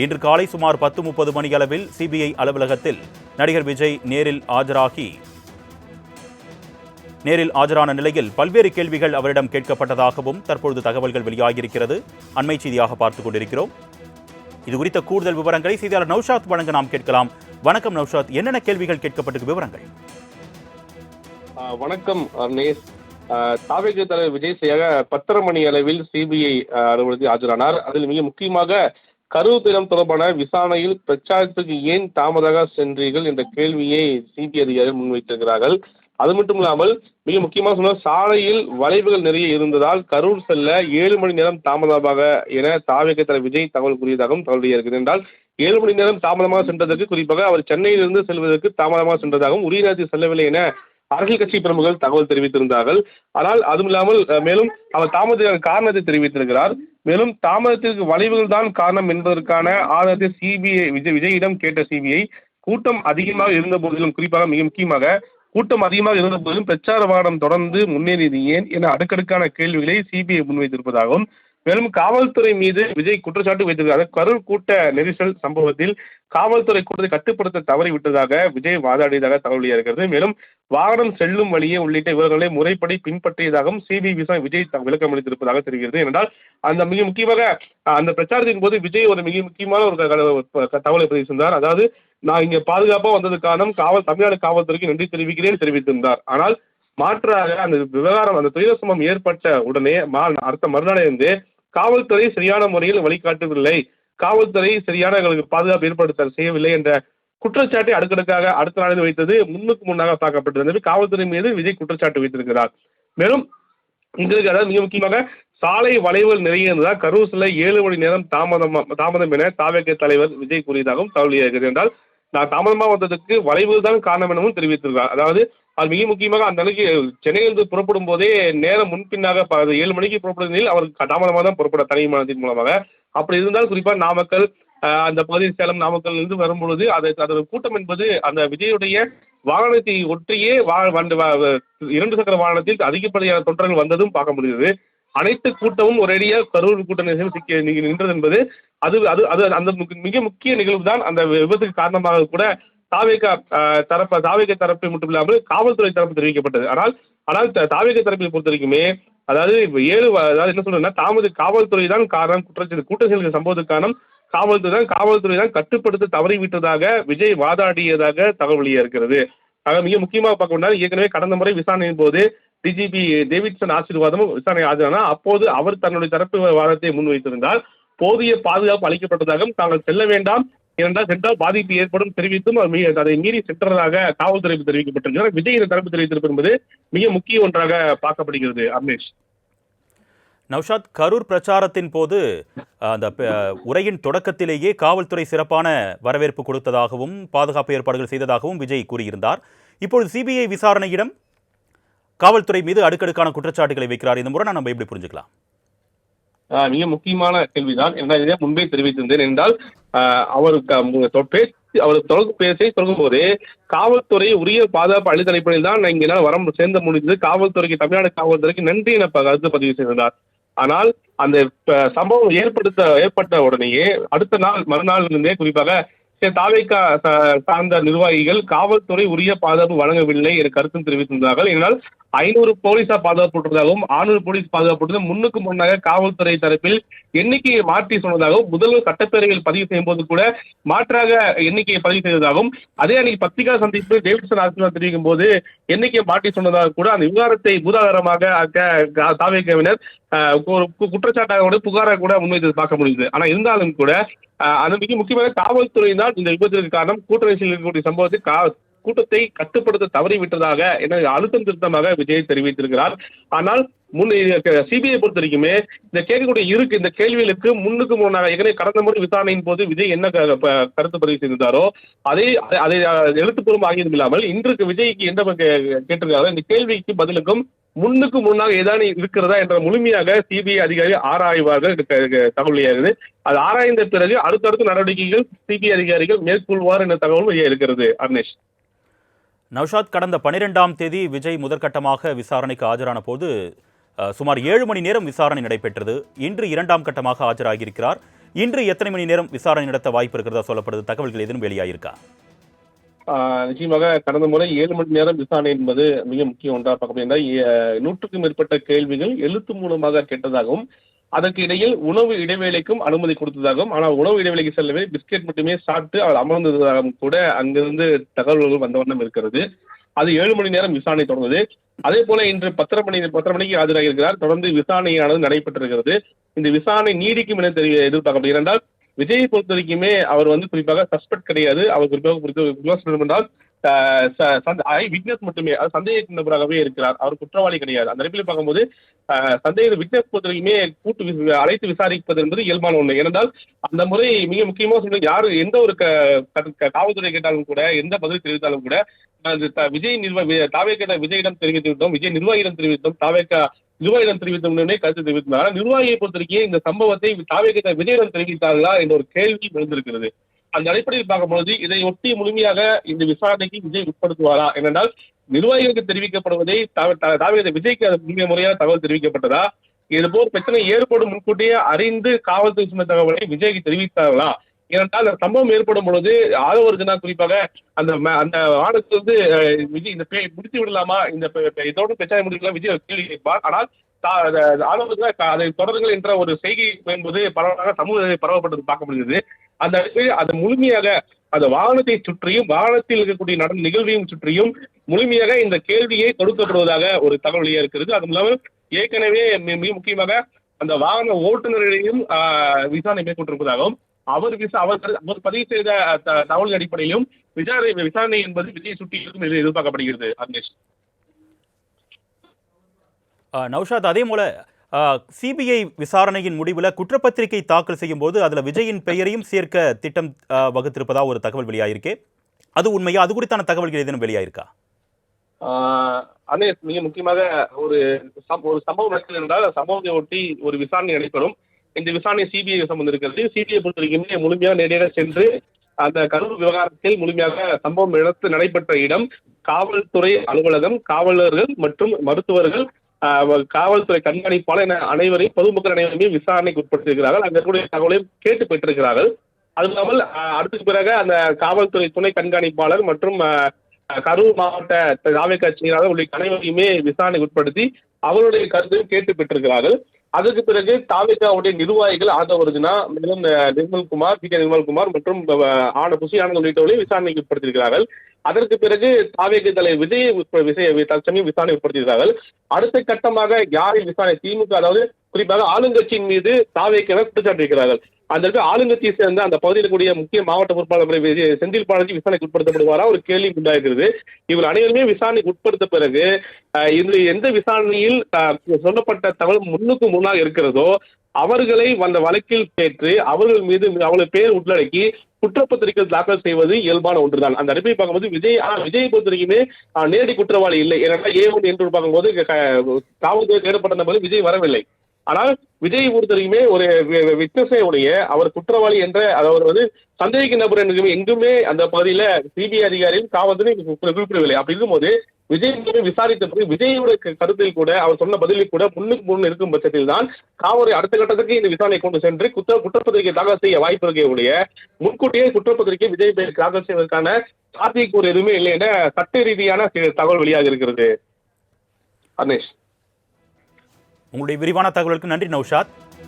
இன்று காலை சுமார் 10:30 மணியளவில் சிபிஐ அலுவலகத்தில் நடிகர் விஜய் நேரில் ஆஜரான நிலையில் பல்வேறு கேள்விகள் அவரிடம் கேட்கப்பட்டதாகவும் தற்பொழுது தகவல்கள் வெளியாகியிருக்கிறது. அண்மை செய்தியாக பார்த்துக் கொண்டிருக்கிறோம். இது குறித்த கூடுதல் விவரங்களை செய்தியாளர் நௌஷாத் வழங்க நாம் கேட்கலாம். வணக்கம் நௌஷாத், என்னென்ன கேள்விகள் கேட்கப்பட்டிருக்க விவரங்கள்? வணக்கம் அர்னேஷ். தாவேக தலைவர் விஜய் செய்யாக 10:30 மணி அளவில் சிபிஐ அலுவலகத்தில் ஆஜரானார். அதில் மிக முக்கியமாக கரூர் தினம் தொடர்பான விசாரணையில் பிரச்சாரத்துக்கு ஏன் தாமதாக சென்றீர்கள் என்ற கேள்வியை சிபிஐ அதிகாரிகள் முன்வைத்திருக்கிறார்கள். அது மட்டும் இல்லாமல் மிக முக்கியமாக சொன்னால் சாலையில் வளைவுகள் நிறைய இருந்ததால் கரூர் செல்ல 7 மணி நேரம் தாமதமாக என தாவேக தலைவர் விஜய் தகவல் கூறியதாகவும் தகவல் இருக்கிறது. என்றால் 7 மணி நேரம் தாமதமாக சென்றதற்கு குறிப்பாக அவர் சென்னையிலிருந்து செல்வதற்கு தாமதமாக சென்றதாகவும் உரிய நேரத்தில் செல்லவில்லை என அரசியல் கட்சி பிரமுகர்கள் தகவல் தெரிவித்திருந்தார்கள். ஆனால் அதுவும் இல்லாமல் மேலும் அவர் தாமத காரணத்தை தெரிவித்திருக்கிறார். மேலும் தாமதத்திற்கு வளைவுகள் தான் காரணம் என்பதற்கான ஆதாரத்தை சிபிஐ விஜயிடம் கேட்ட சிபிஐ கூட்டம் அதிகமாக இருந்த போதிலும், குறிப்பாக மிக முக்கியமாக கூட்டம் அதிகமாக இருந்த போதிலும் பிரச்சார வாகனம் தொடர்ந்து முன்னேறியது ஏன் என அடுக்கடுக்கான கேள்விகளை சிபிஐ முன்வைத்திருப்பதாகவும், மேலும் காவல்துறை மீது விஜய் குற்றச்சாட்டு வைத்திருக்கிறார். கரூர் கூட்ட நெரிசல் சம்பவத்தில் காவல்துறை கூட்டத்தை கட்டுப்படுத்த தவறிவிட்டதாக விஜய் வாதாடியதாக தகவல் இருக்கிறது. மேலும் வாகனம் செல்லும் வழியே உள்ளிட்ட விவரங்களை முறைப்படி பின்பற்றியதாகவும் சிபிஐ விஜய் விளக்கம் அளித்திருப்பதாக தெரிகிறது. என்றால் அந்த மிக முக்கியமாக அந்த பிரச்சாரத்தின் போது விஜய் ஒரு மிக முக்கியமான ஒரு தகவலை பதிவு செய்தார். அதாவது, நான் இங்க பாதுகாப்பா வந்தது காரணம் தமிழ்நாடு காவல்துறைக்கு நன்றி தெரிவிக்கிறேன் தெரிவித்திருந்தார். ஆனால் மாற்றாக அந்த விவகாரம், அந்த துயர சம்பவம் ஏற்பட்ட உடனே அடுத்த மறுநாளிலிருந்து காவல்துறை சரியான முறையில் வழிகாட்டவில்லை, காவல்துறை சரியான பாதுகாப்பு ஏற்படுத்த செய்யவில்லை என்ற குற்றச்சாட்டை அடுக்கடுக்காக அடுத்த நாளில் வைத்தது முன்னுக்கு முன்னாக பார்க்கப்பட்டிருந்தது. காவல்துறை மீது விஜய் குற்றச்சாட்டு வைத்திருக்கிறார். மேலும் இன்றைக்கு அதாவது மிக முக்கியமாக சாலை வளைவுகள் நிறைய இருந்ததால் கரூர் செல்ல 7 மணி நேரம் தாமதம் என தாவேக தலைவர் விஜய் கூறியதாகவும் தகவல் இருக்கிறது. என்றால் நான் தாமதமாக வந்ததற்கு வளைவுகள் தான் காரணம் எனவும் தெரிவித்திருக்கிறார். அதாவது அது மிக முக்கியமாக அந்த அன்னைக்கு சென்னையிலிருந்து புறப்படும் போதே நேரம் முன்பின்னாக 7 மணிக்கு புறப்படுவதில் அவர் தாமதமாக தான் புறப்பட தனி விமானத்தின் மூலமாக. அப்படி இருந்தால் குறிப்பாக நாமக்கல், அந்த பகுதி சேலம் நாமக்கல் இருந்து வரும்பொழுது அதோட கூட்டம் என்பது அந்த விஜயுடைய வாகனத்தை ஒற்றியே 2 சக்கர வாகனத்தில் அதிகப்படியான தொண்டர்கள் வந்ததும் பார்க்க முடியுது. அனைத்து கூட்டமும் ஒரேடியாக கரூர் கூட்ட நெரிசல் சிக்கி நின்றது என்பது அது அந்த மிக முக்கிய நிகழ்வு தான் அந்த விபத்துக்கு காரணமாக கூட தாவேக தரப்பை மட்டும் இல்லாமல் காவல்துறை தரப்பு தெரிவிக்கப்பட்டது. ஆனால் தாவேக தரப்பை பொறுத்த வரைக்குமே அதாவது என்ன சொல்றேன்னா காவல்துறை தான் காரணம், கூட்ட செயல்கள் சம்பவத்துக்கு காரணம் காவல்துறை தான் கட்டுப்படுத்த தவறிவிட்டதாக விஜய் வாதாடியதாக தகவல் வெளியே இருக்கிறது. மிக முக்கியமாக பார்க்க வேண்டாம், ஏற்கனவே கடந்த முறை விசாரணையின் போது டிஜிபி டேவிட்சன் ஆசீர்வாதமும் விசாரணை ஆஜரானா அப்போது அவர் தன்னுடைய தரப்பு வாதத்தை முன்வைத்திருந்தால் போதிய பாதுகாப்பு அளிக்கப்பட்டதாகவும் தாங்கள் செல்ல வேண்டாம் சென்றால் பாதிப்பு ஏற்படும் தெரிவித்தும் அதை மீறி சென்றதாக காவல்துறை தெரிவிக்கப்பட்டிருக்கிறார். விஜய் இந்த தரப்பு தெரிவித்திருப்பது என்பது மிக முக்கிய ஒன்றாக பார்க்கப்படுகிறது. அர்னேஷ். நௌஷாத், கரூர் பிரச்சாரத்தின் போது அந்த உரையின் தொடக்கத்திலேயே காவல்துறை சிறப்பான வரவேற்பு கொடுத்ததாகவும் பாதுகாப்பு ஏற்பாடுகள் செய்ததாகவும் விஜய் கூறியிருந்தார். இப்பொழுது சிபிஐ விசாரணையிடம் காவல்துறை மீது அடுக்கடுக்கான குற்றச்சாட்டுகளை வைக்கிறார். இந்த முறை நம்ம எப்படி புரிஞ்சுக்கலாம்? மிக முக்கியமான கேள்விதான். இதை முன்பே தெரிவித்திருந்தேன். என்றால் அவர் தொடங்கும் போதே காவல்துறை உரிய பாதுகாப்பு அளித்த அடிப்படையில் தான் இங்கே வர சேர்ந்த முடிந்தது, காவல்துறைக்கு தமிழ்நாடு காவல்துறைக்கு நன்றி என கருத்து பதிவு செய்திருந்தார். ஆனால் அந்த சம்பவம் ஏற்பட்ட உடனேயே அடுத்த நாள் மறுநாள் இருந்தே குறிப்பாக தாவேக சார்ந்த நிர்வாகிகள் காவல்துறை உரிய பாதுகாப்பு வழங்கவில்லை என கருத்தும் தெரிவித்திருந்தார்கள். இதனால் 500 போலீசார் பாதுகாப்பு போட்டதாகவும் 600 போலீஸ் பாதுகாப்பு போட்டது முன்னுக்கு முன்னாக காவல்துறை தரப்பில் எண்ணிக்கையை மாற்றி சொன்னதாகவும் முதல்வர் சட்டப்பேரவையில் பதிவு செய்யும் போது கூட மாற்றாக எண்ணிக்கையை பதிவு செய்ததாகவும், அதே அன்னைக்கு பத்திரிகா சந்திப்பு டேவிட்சன் ஆசீர்வாதம் தெரிவிக்கும் போது எண்ணிக்கையை மாற்றி சொன்னதாக கூட அந்த விவகாரத்தை பூதாகரமாக தாவேகவினர் ஒரு குற்றச்சாட்டாக புகாராக கூட முன்வைத்து பார்க்க முடியுது. ஆனா இருந்தாலும் கூட அது மிக முக்கியமாக காவல்துறை தான் இந்த விபத்திற்கு காரணம், கூட்ட நெரிசலில் இருக்கக்கூடிய சம்பவத்தை கூட்டத்தை கட்டுப்படுத்த தவறிவிட்டதாக என அழுத்தம் திருத்தமாக விஜய் தெரிவித்திருக்கிறார். ஆனால் சிபிஐ பொறுத்த வரைக்குமே இந்த கேட்கக்கூடிய இந்த கேள்விகளுக்கு முன்னுக்கு முன்னாக ஏற்கனவே கடந்த முறை விசாரணையின் போது விஜய் என்ன கருத்து பதிவு செய்திருந்தாரோ அதை எழுத்துப்பூர்வம் ஆகியதும் இல்லாமல் இன்றைக்கு விஜய்க்கு என்ன கேட்டிருக்காரோ இந்த கேள்விக்கு பதிலுக்கும் முன்னுக்கு முன்னாக ஏதாவது இருக்கிறதா என்ற முழுமையாக சிபிஐ அதிகாரி ஆராய்வார்கள் தகவல் வெளியாகுது. அது ஆராய்ந்த பிறகு அடுத்தடுத்த நடவடிக்கைகள் சிபிஐ அதிகாரிகள் மேற்கொள்வார் என்ற தகவல் வெளியே இருக்கிறது. அர்னேஷ். நௌஷாத், கடந்த 12ஆம் தேதி விஜய் முதற்கட்டமாக விசாரணைக்கு ஆஜரான போது சுமார் 7 மணி நேரம் விசாரணை நடைபெற்றது. இன்று 2ஆம் கட்டமாக ஆஜராகியிருக்கிறார். இன்று எத்தனை மணி நேரம் விசாரணை நடத்த வாய்ப்பு இருக்கிறதா சொல்லப்படுது? தகவல்கள் எதுவும் வெளியாயிருக்கா? நிச்சயமாக கடந்த முறை 7 மணி நேரம் விசாரணை என்பது மிக முக்கியம் ஒன்றா பார்க்க முடியும். 100க்கும் மேற்பட்ட கேள்விகள் எழுத்து மூலமாக கேட்டதாகவும், அதற்கு இடையில் உணவு இடைவேளைக்கும் அனுமதி கொடுத்ததாகவும், ஆனால் உணவு இடைவேளைக்கு செல்லவே பிஸ்கெட் மட்டுமே சாப்பிட்டு அவர் அமர்ந்ததாகவும் கூட அங்கிருந்து தகவல்கள் வந்த வண்ணம் இருக்கிறது. அது 7 மணி நேரம் விசாரணை தொடர்ந்தது. அதே போல இன்று 10:30 மணிக்கு ஆஜராகியிருக்கிறார். தொடர்ந்து விசாரணையானது நடைபெற்றிருக்கிறது. இந்த விசாரணை நீடிக்கும் என எதிர்பார்க்கப்படுகிறது. என்றால் விஜயை பொறுத்த வரைக்குமே அவர் குறிப்பாக சஸ்பெக்ட் கிடையாது. அவர் குறிப்பாக என்றால் ஐ விட்னஸ் மட்டுமே, அது சந்தேக நபராகவே இருக்கிறார். அவர் குற்றவாளி கிடையாது. அந்த அடிப்படையில் பார்க்கும்போது சந்தேக விட்னஸ் பொறுத்த வரைக்குமே அழைத்து விசாரிப்பது என்பது இயல்பான ஒன்று. ஏனென்றால் அந்த முறை மிக முக்கியமாக சொல்ல, யாரு எந்த ஒரு காவல்துறை கேட்டாலும் கூட, எந்த பதில் தெரிவித்தாலும் கூட, விஜயிடம் தெரிவித்து விட்டோம், விஜய் நிர்வாகியிடம் தெரிவித்தோம், நிர்வாகியிடம் தெரிவித்தோம் கருத்து தெரிவித்தார். நிர்வாகியை பொறுத்த வரைக்கும் இந்த சம்பவத்தை விஜயிடம் தெரிவித்தார்களா என்ற ஒரு கேள்வி எழுந்திருக்கிறது. அந்த அடிப்படையில் பார்க்கும்போது இதை ஒட்டி முழுமையாக இந்த விசாரணைக்கு விஜய் உட்படுத்துவாரா? ஏனென்றால் நிர்வாகிகளுக்கு தெரிவிக்கப்படுவதை விஜய்க்கு அது முறையாக தகவல் தெரிவிக்கப்பட்டதா? இதுபோல் பிரச்சனை ஏற்படும் முன்கூட்டியே அறிந்து காவல்துறை சொன்ன தகவலை விஜய்க்கு தெரிவித்தார்களா? ஏனென்றால் அந்த சம்பவம் ஏற்படும் பொழுது ஆதவர்ஜனா குறிப்பாக அந்த ஆணுக்கு விஜய் இந்த முடித்து விடலாமா, இதோடு பிரச்சனை முடிக்கலாம் விஜய் கேள்வி கேட்பார். ஆனால் ஆதவர்ஜனா அதை தொடருங்கள் என்ற ஒரு செய்கை என்பது பரவலாக சமூகத்தில் பரவப்பட்டது பார்க்க முடியுது. அந்த இடத்தில் அது முழுமையாக அந்த வாகனத்தை சுற்றியும், வாகனத்தில் இருக்கக்கூடிய நடந்த நிகழ்வையும் சுற்றியும் முழுமையாக இந்த கேள்வியை கொடுக்கப்படுவதாக ஒரு தகவல் வெளியாக இருக்கிறது. அது இல்லாமல் ஏற்கனவே மிக முக்கியமாக அந்த வாகன ஓட்டுநரிடையும் விசாரணை மேற்கொண்டிருப்பதாகவும், அவர் பதிவு செய்த தகவல் அடிப்படையிலும் விசாரணை என்பது விஜய் சுற்றி இருக்கும் என்று எதிர்பார்க்கப்படுகிறது. அர்னேஷ். நௌஷாத், அதே போல சிபிஐ விசாரணையின் முடிவில் குற்றப்பத்திரிகை தாக்கல் செய்யும் போது அதில் விஜயின் பெயரையும் சேர்க்க திட்டம் வகுத்திருப்பதா ஒரு தகவல் வெளியாயிருக்கே, அது உண்மையா? அது குறித்தான தகவல்கள் எதுவும் வெளியாயிருக்கா? அனேஷ், மிக முக்கியமாக ஒரு சம்பவம் நடக்கிறது என்றால் சம்பவத்தை ஒட்டி ஒரு விசாரணை நடைபெறும். இந்த விசாரணை சிபிஐ சம்பந்தம் இருக்கிறது. சிபிஐ பொறுத்த வரைக்குமே முழுமையாக நேரடியாக சென்று அந்த கரூர் விவகாரத்தில் முழுமையாக சம்பவம் நடைபெற்ற இடம், காவல்துறை அலுவலகம், காவலர்கள் மற்றும் மருத்துவர்கள், காவல்துறை கண்காணிப்பாளர் என அனைவரையும், பொதுமக்கள் அனைவருமே விசாரணைக்கு உட்படுத்தியிருக்கிறார்கள். அங்கே கூடிய தகவலையும் கேட்டு பெற்றிருக்கிறார்கள். அது இல்லாமல் அடுத்த பிறகு அந்த காவல்துறை துணை கண்காணிப்பாளர் மற்றும் கரூர் மாவட்ட தாவேகா செயலாளர் உள்ளிட்ட அனைவரையுமே விசாரணைக்கு உட்படுத்தி அவருடைய கருத்தையும் கேட்டு பெற்றிருக்கிறார்கள். அதற்கு பிறகு தாவேகாவுடைய நிர்வாகிகள் ஆதவர்ஜனா, மேலும் நிர்மல்குமார், நிர்மல்குமார் மற்றும் புசி ஆனந்த் உள்ளிட்டவர்களையும் விசாரணைக்கு உட்படுத்தியிருக்கிறார்கள். அதற்கு பிறகு தாவேகா தலைவர் விஜய் தற்சமயம் விசாரணை உட்படுத்தியிருக்கிறார்கள். அடுத்த கட்டமாக யாரை விசாரணை, திமுக அதாவது குறிப்பாக ஆளுங்கட்சியின் மீது தாவேகா குற்றச்சாட்டிருக்கிறார்கள். அந்த ஆளுங்கட்சியை சேர்ந்த அந்த பகுதியில் கூடிய முக்கிய மாவட்ட பொறுப்பாளர் செந்தில் பாலாஜி விசாரணைக்கு உட்படுத்தப்படுவாரா ஒரு கேள்வி உண்டாகிறது. இவர் அனைவருமே விசாரணைக்கு உட்படுத்த பிறகு இதில் எந்த விசாரணையில் சொல்லப்பட்ட தகவல் முன்னுக்கு முன்னாக இருக்கிறதோ அவர்களை அந்த வழக்கில் பெற்று அவர்கள் மீது அவர்கள் பேர் உள்ளடக்கி குற்றப்பத்திரிகை தாக்கல் செய்வது இயல்பான ஒன்றுதான். அந்த அடிப்படையை பார்க்கும்போது விஜய் பொறுத்த வரைக்குமே நேரடி குற்றவாளி இல்லை. ஏன்னா A1 என்று பார்க்கும்போது காவல்துறை தேடப்பட்ட நபர் விஜய் வரவில்லை. ஆனால் விஜய் பொறுத்த வரைக்குமே ஒரு விட்னஸை உடைய அவர் குற்றவாளி என்ற அதாவது சந்தேகிக்க நபர் எங்குமே அந்த பகுதியில சிபிஐ அதிகாரியும் காவல்துறை குறிப்பிடவில்லை. அப்படி இருக்கும்போது விஜய் விசாரித்த பிறகு விஜயோட கருத்தில் கூட அவர் சொன்ன பதிலில் கூட முன்னுக்கு முன் இருக்கும் பட்சத்தில் தான் காவல்துறை அடுத்த கட்டத்துக்கு இந்த விசாரணை கொண்டு சென்று குற்றப்பத்திரிகை தாக்கல் செய்ய வாய்ப்பு இருக்கக்கூடிய முன்கூட்டியே குற்றப்பத்திரிகை விஜய் பெயர் தாக்கல் செய்வதற்கான சாத்தியக்கூறு எதுவுமே இல்லை என சட்ட ரீதியான தகவல் வெளியாக இருக்கிறது. அர்னேஷ், உங்களுடைய விரிவான தகவலுக்கு நன்றி நௌஷாத்.